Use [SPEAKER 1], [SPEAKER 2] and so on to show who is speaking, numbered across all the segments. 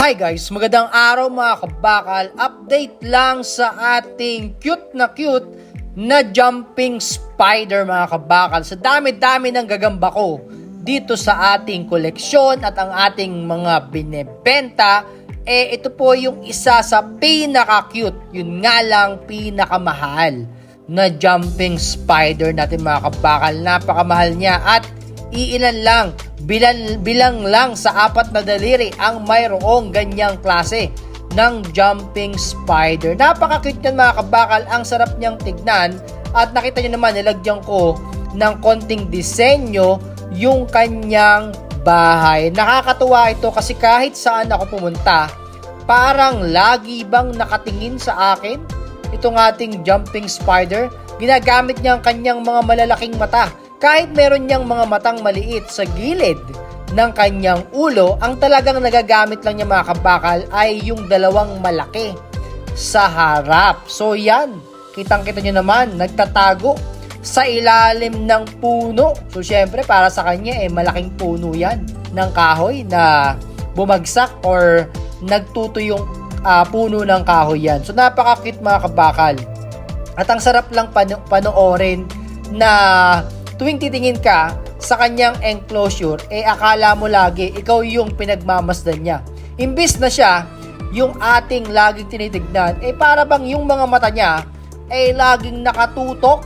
[SPEAKER 1] Hi guys, magandang araw mga kabakal. Update lang sa ating cute na jumping spider mga kabakal. Sa dami-dami ng gagamba ko dito sa ating koleksyon at ang ating mga binebenta, ito po yung isa sa pinaka-cute, yun nga lang pinakamahal na jumping spider natin mga kabakal. Napakamahal niya at iilan lang, bilang lang sa 4 na daliri ang mayroong ganyang klase ng jumping spider. Napaka-cute yan mga kabakal, ang sarap niyang tignan at nakita nyo naman nilagyan ko ng konting disenyo yung kanyang bahay. Nakakatuwa ito kasi kahit saan ako pumunta, parang lagi bang nakatingin sa akin itong ating jumping spider. Ginagamit niya ang kanyang mga malalaking mata. Kahit meron niyang mga matang maliit sa gilid ng kanyang ulo, ang talagang nagagamit lang niya mga kabakal ay yung dalawang malaki sa harap. So yan, kitang-kita niyo naman, nagtatago sa ilalim ng puno. So syempre para sa kanya malaking puno yan ng kahoy na bumagsak or nagtuto yung puno ng kahoy yan. So napaka-cute mga kabakal. At ang sarap lang panoorin na tuwing titingin ka sa kanyang enclosure, akala mo lagi ikaw yung pinagmamasdan niya. Imbis na siya yung ating laging tinitignan, para bang yung mga mata niya laging nakatutok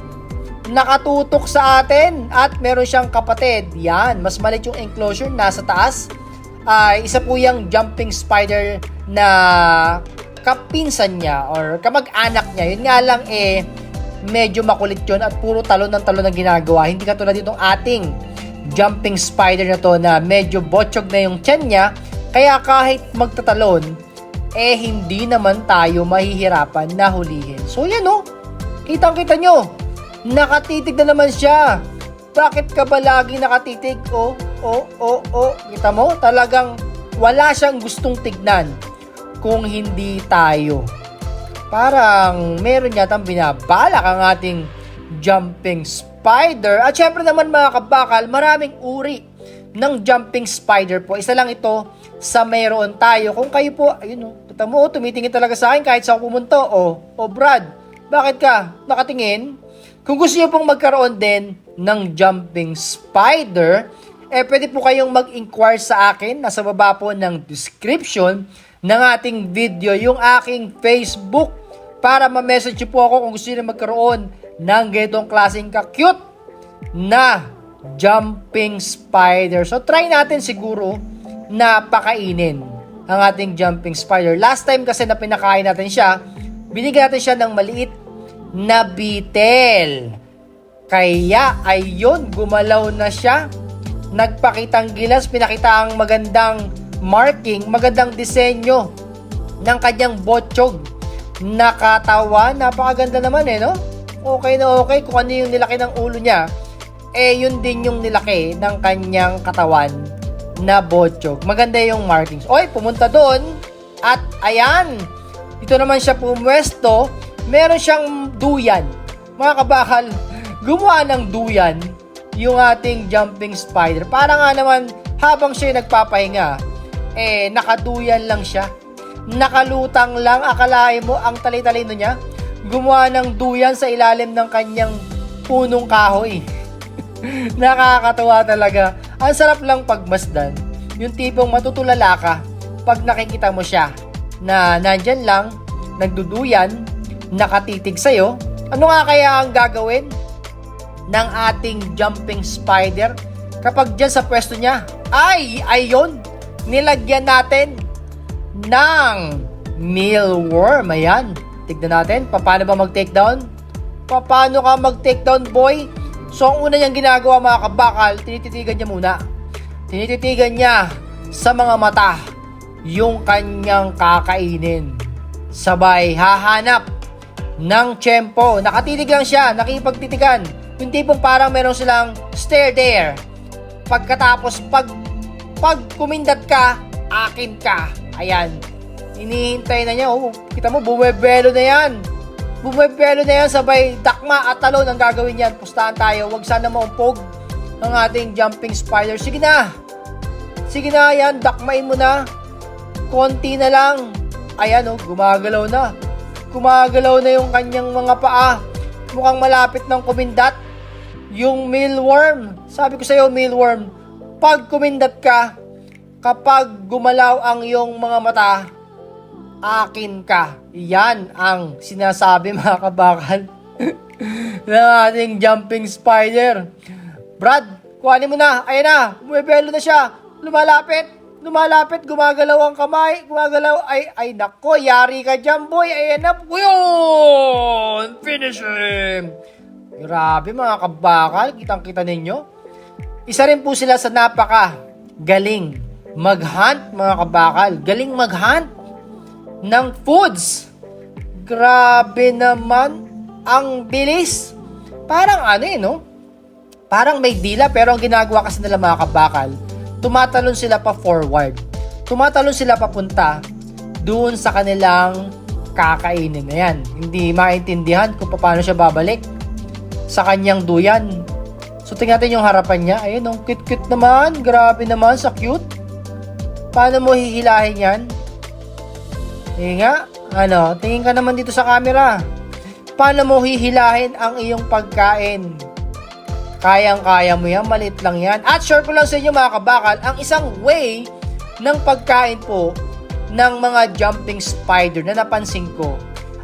[SPEAKER 1] sa atin. At meron siyang kapatid, yan, mas maliit yung enclosure, nasa taas. Isa po yung jumping spider na kapinsan niya or kamag-anak niya. Yun nga lang medyo makulit yun at puro talon ng ginagawa. Hindi katulad ditong ating jumping spider na to na medyo botsyog na yung tiyan niya. Kaya kahit magtatalon, hindi naman tayo mahihirapan na hulihin. So yan kitang-kita nyo, nakatitig na naman siya. Bakit ka ba lagi nakatitig? Kita mo? Talagang wala siyang gustong tignan kung hindi tayo. Parang meron yatang binabalak ang ating jumping spider. At syempre naman mga kabakal, maraming uri ng jumping spider po. Isa lang ito sa mayroon tayo. Kung kayo po, ayun tumitingin talaga sa akin kahit sa ako pumunta. Brad, bakit ka nakatingin? Kung gusto niyo pong magkaroon din ng jumping spider, pwede po kayong mag-inquire sa akin. Nasa baba po ng description ng ating video yung aking Facebook para ma-message po ako kung gusto niyo magkaroon ng ganitong klaseng ka-cute na jumping spider. So try natin siguro na pakainin ang ating jumping spider. Last time kasi na pinakain natin siya, binigyan natin siya ng maliit na beetle. Kaya ayun, gumalaw na siya. Nagpakitang gilas, pinakita ang magandang marking, magandang disenyo ng kanyang botsyog. Nakatawa, napakaganda naman no? Okay na okay kung ano yung nilaki ng ulo niya, yun din yung nilaki ng kanyang katawan na botsyog. Maganda yung markings. Pumunta doon at ayan, dito naman siya pumwesto. Meron siyang duyan. Mga kabakal, gumawa ng duyan yung ating jumping spider. Para nga naman habang siya nagpapahinga, nakaduyan lang siya. Nakalutang lang, akalain mo ang tali-talino niya. Gumawa ng duyan sa ilalim ng kanyang punong kahoy. Nakakatuwa talaga. Ang sarap lang pagmasdan. Yung tipong matutulala ka pag nakikita mo siya na nandyan lang, nagduduyan, nakatitig sa'yo. Ano nga kaya ang gagawin ng ating jumping spider kapag dyan sa pwesto niya? Ayun, nilagyan natin ng mealworm. Ayan, tignan natin paano ba mag-takedown. Paano ka mag-takedown, boy? So ang una niyang ginagawa mga kabakal, tinititigan niya muna. Tinititigan niya sa mga mata yung kanyang kakainin. Sabay hahanap ng tiyempo. Nakatitig lang siya, nakipagtitigan. Yung tipong parang meron silang stare there. Pagkatapos pag kumindat ka, akin ka. Ayan, inihintay na niya. Kita mo, bumebelo na yan. Sabay dakma at talon ang gagawin yan. Pustahan tayo, wag sana maumpog ang ating jumping spider. Sige na yan, dakmain mo na. konti na lang. Ayan gumagalaw na. Gumagalaw na yung kanyang mga paa. Mukhang malapit ng kumindat. Yung mealworm. Sabi ko sa'yo, mealworm, pag kumindat ka, kapag gumalaw ang iyong mga mata, akin ka. Yan ang sinasabi mga kabakal ng ating jumping spider. Brad, kuhanin mo na. Ayan na, bumibelo na siya. Lumalapit, gumagalaw ang kamay, gumagalaw. Ay nako, yari ka dyan, boy. Ayan na, yun! Finish him! Grabe mga kabakal, kitang-kita ninyo. Isa rin po sila sa galing mag-hunt mga kabakal. Galing mag-hunt ng foods. Grabe naman, ang bilis. Parang parang may dila, pero ang ginagawa kasi nila mga kabakal, tumatalon sila pa forward. Tumatalon sila papunta doon sa kanilang kakainin na yan. Hindi maintindihan kung paano siya babalik sa kanyang duyan. So, tingnan natin yung harapan niya. Ayun, cute-cute naman. Grabe naman, sa cute. Paano mo hihilahin yan? Tingin ka naman dito sa camera. Paano mo hihilahin ang iyong pagkain? Kayang-kaya mo yan, maliit lang yan. At share ko lang sa inyo mga kabakal, ang isang way ng pagkain po ng mga jumping spider na napansin ko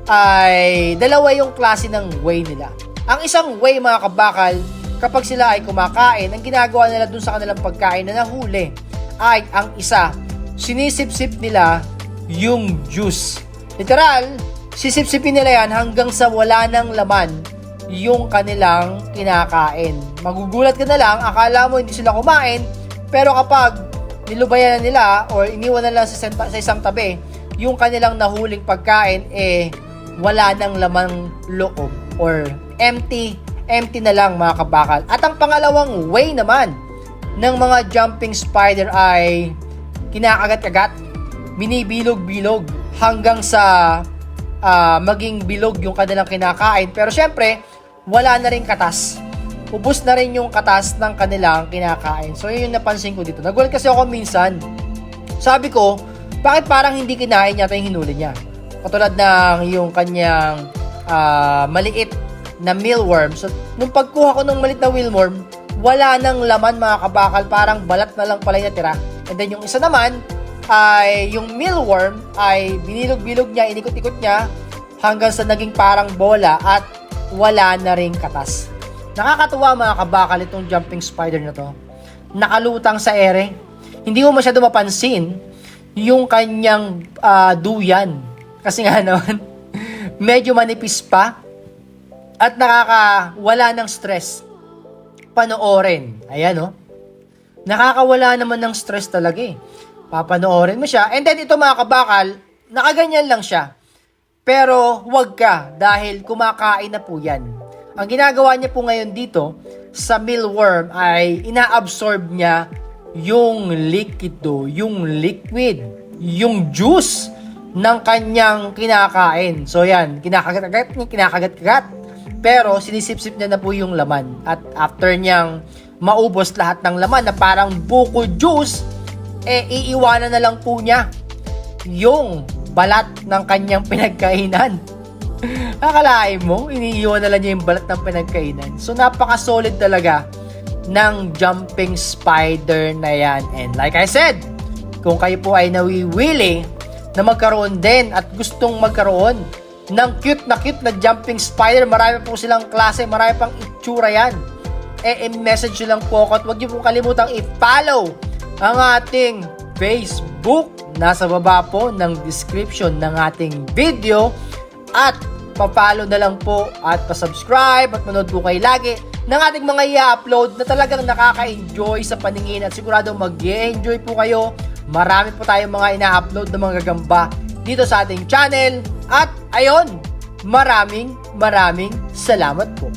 [SPEAKER 1] ay dalawa yung klase ng way nila. Ang isang way mga kabakal, kapag sila ay kumakain, ang ginagawa nila dun sa kanilang pagkain na nahuli ay ang isa, sinisip-sip nila yung juice. Literal, sisip-sipin nila yan hanggang sa wala ng laman yung kanilang kinakain. Magugulat ka na lang, akala mo hindi sila kumain, pero kapag nilubayan na nila or iniwan na lang sa isang tabi, yung kanilang nahuling pagkain wala ng lamang loob or empty na lang mga kabakal. At ang pangalawang way naman ng mga jumping spider ay kinakagat-kagat, binibilog-bilog hanggang sa maging bilog yung kanilang kinakain. Pero syempre, wala na rin katas. Ubus na rin yung katas ng kanilang kinakain. So, yun yung napansin ko dito. Nagulat kasi ako minsan. Sabi ko, bakit parang hindi kinain yata yung hinuli niya? Katulad ng yung kanyang maliit na mealworm. So, nung pagkuha ko ng maliit na mealworm, wala nang laman mga kabakal. Parang balat na lang pala yung natira. And then, yung isa naman, ay yung mealworm ay binilog-bilog niya, inikot-ikot niya hanggang sa naging parang bola at wala na ring katas. Nakakatuwa mga kabakal itong jumping spider na to. Nakalutang sa ere. Hindi mo masyado mapansin yung kanyang duyan. Kasi nga naman, medyo manipis pa at nakakawala ng stress. Panoorin. Ayan nakakawala naman ng stress talaga Papanoorin mo siya. And then ito mga kabakal, nakaganyan lang siya. Pero wag ka dahil kumakain na po yan. Ang ginagawa niya po ngayon dito sa mealworm ay inaabsorb niya yung liquido, yung liquid, yung juice ng kanyang kinakain. So yan, kinakagat-kagat. Pero sinisip-sip niya na po yung laman. At after niyang maubos lahat ng laman na parang buko juice, iiwanan na lang po niya yung balat ng kanyang pinagkainan. Akalain mo, iniiwan na lang niya yung balat ng pinagkainan. So, napaka-solid talaga ng jumping spider na yan. And like I said, kung kayo po ay nawiwili na magkaroon din at gustong magkaroon ng cute na jumping spider, marami po silang klase, marami pang itsura yan. I-message nyo lang po ako at huwag nyo po kalimutang i-follow ang ating Facebook. Nasa baba po ng description ng ating video. At pa-follow na lang po at pa-subscribe at manood po kayo lagi ng ating mga i-upload na talagang nakaka-enjoy sa paningin at sigurado mag-enjoy po kayo. Marami po tayong mga ina-upload na mga gagamba dito sa ating channel. At ayon, maraming salamat po.